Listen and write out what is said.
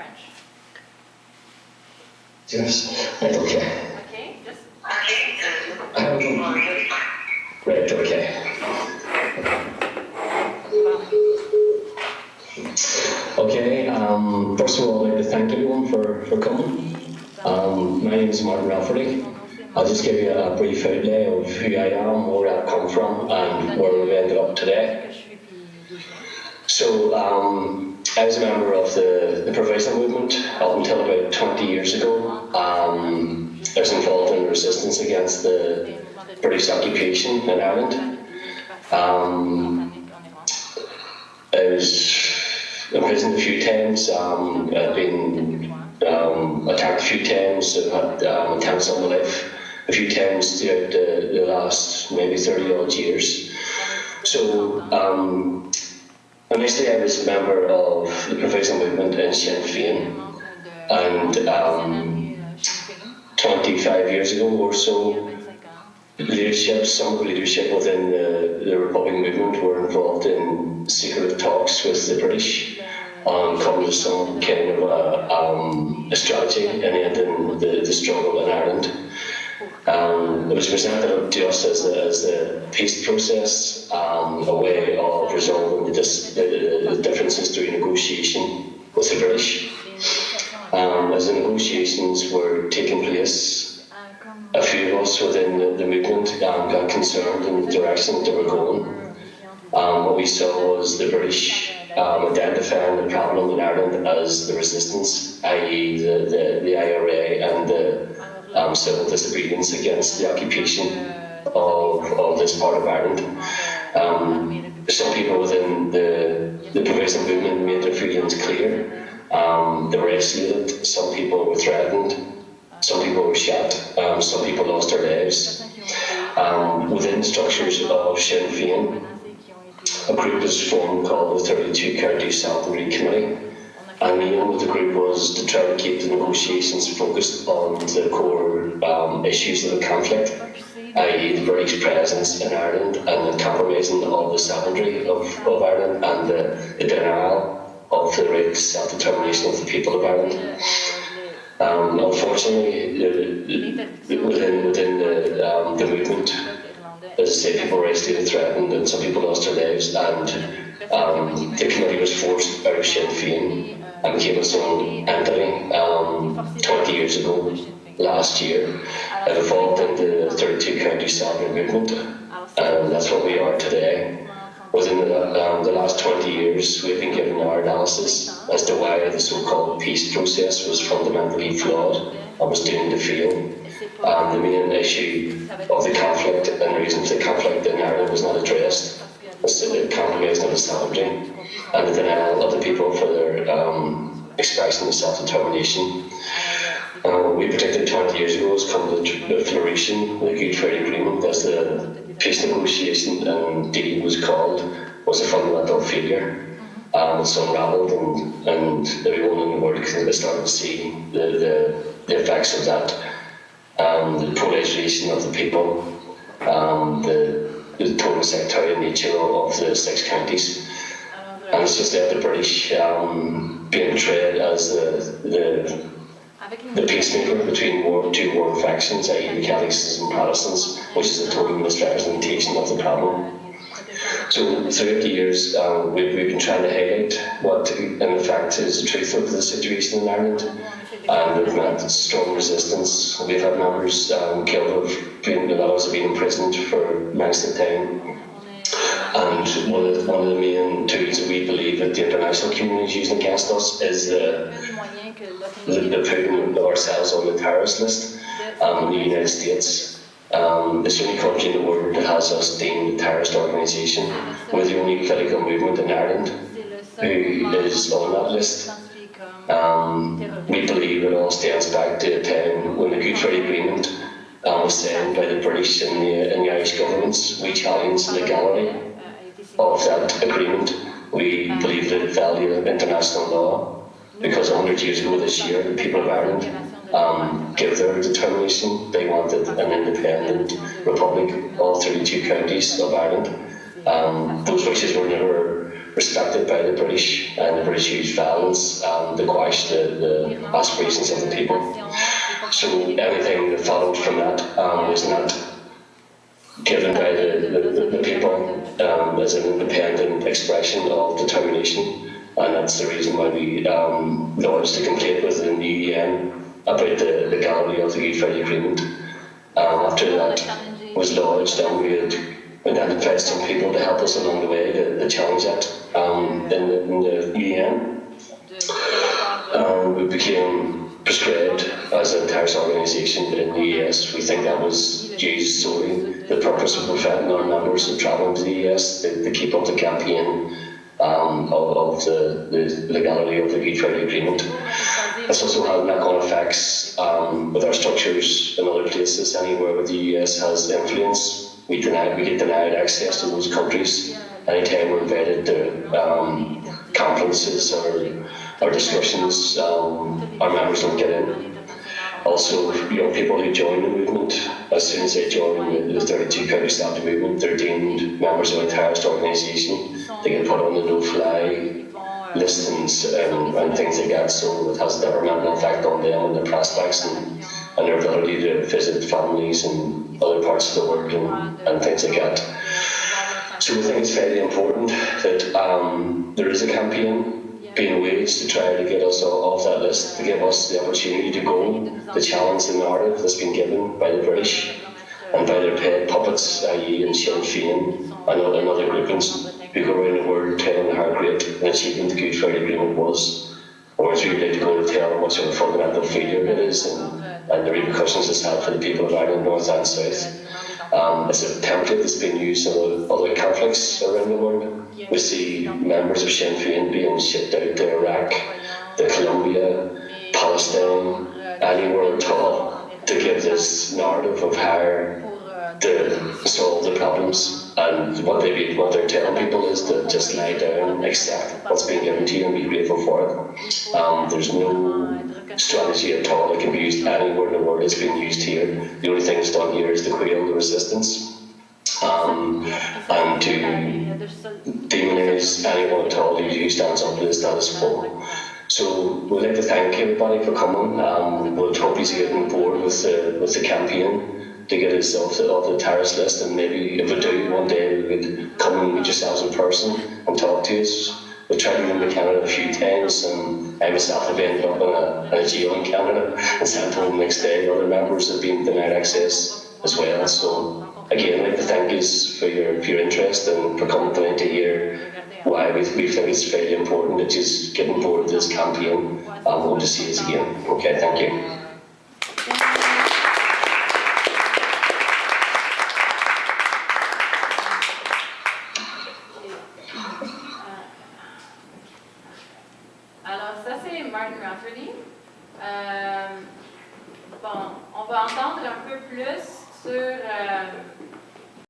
French? Yes, right, okay. Okay, just... Right, okay. Okay, first of all, I'd like to thank everyone for coming. My name is Martin Rafferty. I'll just give you a brief outlay of who I am, where I've come from, and where we've ended up today. So, I was a member of the provisional movement up until about 20 years ago. I was involved in resistance against the British occupation in Ireland. I was imprisoned a few times. I've been attacked a few times. I've had attempts on my life a few times throughout the last maybe 30 odd years. So initially I was a member of the provisional movement in Sinn Féin, and 25 years ago or so, some of the leadership within the Republic movement were involved in secretive talks with the British on coming to some kind of a strategy and ending the struggle in Ireland. It was presented to us as a peace process, a way of resolving the differences through negotiation with the British. As the negotiations were taking place, a few of us within the movement got concerned in the direction that they were going. What we saw was the British identifying the problem in Ireland as the resistance, i.e. the IRA and the civil disobedience against the occupation of this part of Ireland. Some people within the provisional movement made their feelings clear. They were isolated, some people were threatened, some people were shot, some people lost their lives. Within the structures of Sinn Féin, a group was formed called the 32 County Solidarity Committee, and the aim of the group was to try to keep the negotiations focused on the core issues of the conflict, i.e. the British presence in Ireland and the compromising of the sovereignty of Ireland and the denial of the right to self-determination of the people of Ireland. Unfortunately, within the movement, as I say, people were isolated, threatened, and some people lost their lives, and the committee was forced out of Sinn Féin and became its own entity 20 years ago, last year. It evolved into the 32 County Solidarity Movement, and that's what we are today. Within the last 20 years, we've been given our analysis as to why the so-called peace process was fundamentally flawed and was doomed to fail. The main issue of the conflict and the reason for the conflict in Ireland was not addressed. Was the compromise of the sovereignty and the denial of the people for their expression of self-determination. We predicted 20 years ago was come to fruition. The Good Friday Agreement, as the peace negotiation and deal was called, was a fundamental failure. It's unravelled, and everyone in the world started to see the effects of that. The polarisation of the people, the total sectarian nature of the 6 counties, and it's just that the British being portrayed as the peacemaker between two warring factions, i.e. the Catholics and Protestants, which is a total misrepresentation of the problem. So throughout the years, we've been trying to highlight what in fact is the truth of the situation in Ireland, and we've met strong resistance. We've had members killed, a lot of us have been imprisoned for lengths of time. And one of the main tools that we believe that the international community is using against us is the putting ourselves on the terrorist list. In the United States, it's the only country in the world that has us deemed a terrorist organisation. We're the only political movement in Ireland who is on that list. We believe it all stems back to a time when the Good Friday Agreement was signed by the British and the Irish governments. We challenge the legality of that agreement. We believe that it values international law, because 100 years ago this year, the people of Ireland gave their determination. They wanted an independent republic, all 32 counties of Ireland. Those wishes were never respected by the British, and the British used violence to quash the aspirations of the people. So anything that followed from that was not given by the people as an independent expression of determination, and that's the reason why we lodged a complaint within the UN about the legality of the Good Friday Agreement. After that was lodged, and we had identified some people to help us along the way to challenge that in the UN. We became prescribed as a terrorist organisation in the ES. We think that was used solely the purpose of preventing our members from travelling to the ES to keep up the campaign of the legality of the Good Friday Agreement. It's also had knock-on effects with our structures in other places. Anywhere where the US has influence, we get denied access to those countries. Anytime we're invited to conferences or discussions, our members don't get in. Also, young people who join the movement, as soon as they join the 32 County Standing Movement, they're deemed members of a terrorist organisation. They get put on the no-fly listings and things like that, so it has a detrimental effect on them and their prospects and their ability to visit families in other parts of the world and things like that. So we think it's very important that there is a campaign being waged to try to get us off that list, to give us the opportunity to go, to challenge the narrative that's been given by the British and by their paid puppets, i.e. in Sinn Féin and other groupings who go around the world telling how great an achievement the Good Friday Agreement was, whereas we'd like to go to tell how much of a fundamental failure it is and the repercussions it's had for the people of Ireland, North and South. It's a template that's been used in other conflicts around the world. We see members of Sinn Féin being shipped out to Iraq, to Colombia, Palestine, anywhere at all, to give this narrative of how to solve the problems. And what they're telling people is to just lie down, accept what's being given to you and be grateful for it. There's no strategy at all that can be used anywhere in the world. It's being used here. The only thing that's done here is to quell the resistance and to demonise anyone at all who stands up to the status quo. So we'd like to thank everybody for coming. We'll hope you get on board with the campaign to get us off the terrorist list, and maybe if we do one day we could come and meet yourselves in person and talk to us. We've tried to go to Canada a few times, and I myself have ended up in a jail in Canada and sent home the next day. Other members have been denied access as well. So again, I'd like to thank you for your interest and for coming tonight to hear why we think it's very important that you get on board with this campaign. Hope to see you again. Okay, thank you. Alors ça c'est Martin Rafferty. Bon, on va entendre un peu plus sur